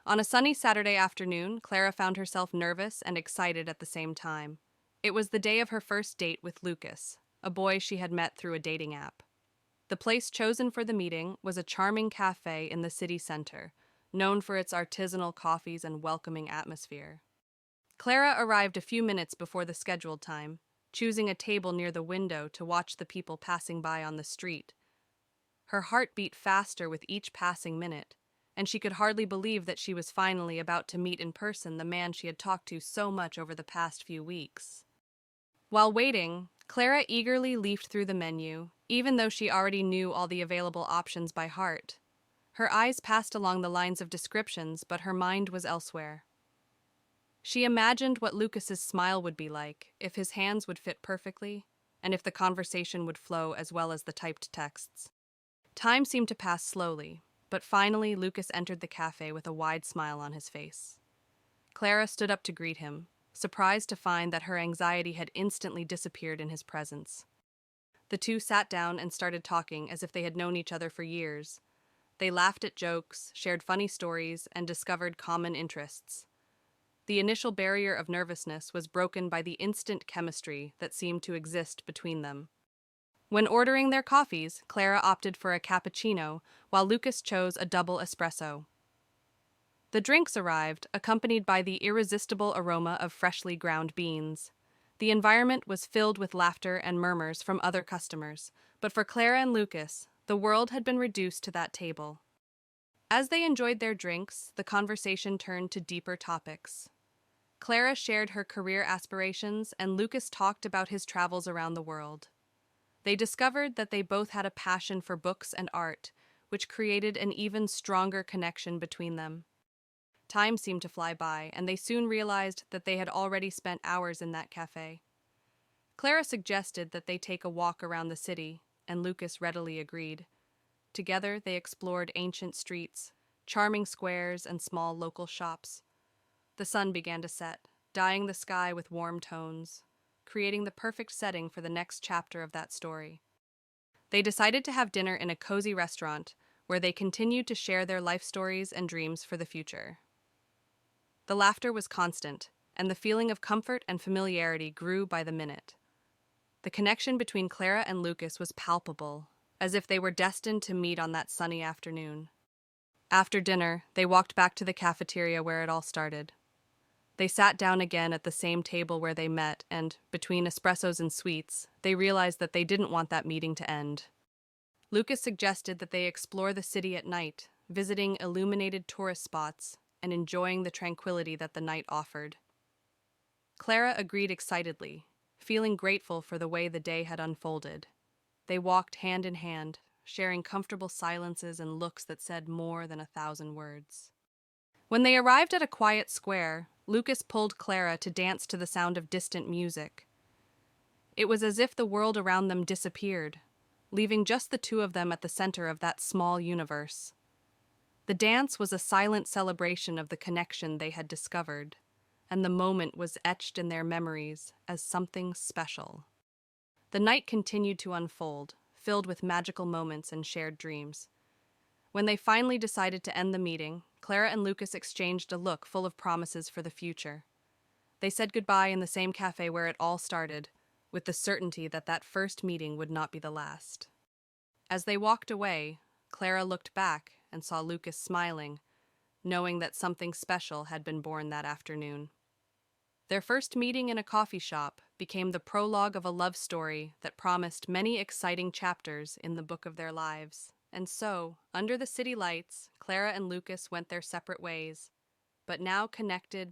On a sunny Saturday afternoon, Clara found herself nervous and excited at the same time. It was the day of her first date with Lucas, a boy she had met through a dating app. The place chosen for the meeting was a charming cafe in the city center, known for its artisanal coffees and welcoming atmosphere. Clara arrived a few minutes before the scheduled time, choosing a table near the window to watch the people passing by on the street. Her heart beat faster with each passing minute, and she could hardly believe that she was finally about to meet in person the man she had talked to so much over the past few weeks. While waiting, Clara eagerly leafed through the menu, even though she already knew all the available options by heart. Her eyes passed along the lines of descriptions, but her mind was elsewhere. She imagined what Lucas's smile would be like, if his hands would fit perfectly, and if the conversation would flow as well as the typed texts. Time seemed to pass slowly, but finally Lucas entered the cafe with a wide smile on his face. Clara stood up to greet him, surprised to find that her anxiety had instantly disappeared in his presence. The two sat down and started talking as if they had known each other for years. They laughed at jokes, shared funny stories, and discovered common interests. The initial barrier of nervousness was broken by the instant chemistry that seemed to exist between them. When ordering their coffees, Clara opted for a cappuccino, while Lucas chose a double espresso. The drinks arrived, accompanied by the irresistible aroma of freshly ground beans. The environment was filled with laughter and murmurs from other customers, but for Clara and Lucas, the world had been reduced to that table. As they enjoyed their drinks, the conversation turned to deeper topics. Clara shared her career aspirations, and Lucas talked about his travels around the world. They discovered that they both had a passion for books and art, which created an even stronger connection between them. Time seemed to fly by, and they soon realized that they had already spent hours in that cafe. Clara suggested that they take a walk around the city, and Lucas readily agreed. Together, they explored ancient streets, charming squares, and small local shops. The sun began to set, dyeing the sky with warm tones, creating the perfect setting for the next chapter of that story. They decided to have dinner in a cozy restaurant where they continued to share their life stories and dreams for the future. The laughter was constant, and the feeling of comfort and familiarity grew by the minute. The connection between Clara and Lucas was palpable, as if they were destined to meet on that sunny afternoon. After dinner, they walked back to the cafeteria where it all started. They sat down again at the same table where they met, and, between espressos and sweets, they realized that they didn't want that meeting to end. Lucas suggested that they explore the city at night, visiting illuminated tourist spots and enjoying the tranquility that the night offered. Clara agreed excitedly, feeling grateful for the way the day had unfolded. They walked hand in hand, sharing comfortable silences and looks that said more than 1,000 words. When they arrived at a quiet square, Lucas pulled Clara to dance to the sound of distant music. It was as if the world around them disappeared, leaving just the two of them at the center of that small universe. The dance was a silent celebration of the connection they had discovered, and the moment was etched in their memories as something special. The night continued to unfold, filled with magical moments and shared dreams. When they finally decided to end the meeting, Clara and Lucas exchanged a look full of promises for the future. They said goodbye in the same cafe where it all started, with the certainty that that first meeting would not be the last. As they walked away, Clara looked back and saw Lucas smiling, knowing that something special had been born that afternoon. Their first meeting in a coffee shop became the prologue of a love story that promised many exciting chapters in the book of their lives. And so, under the city lights, Clara and Lucas went their separate ways, but now connected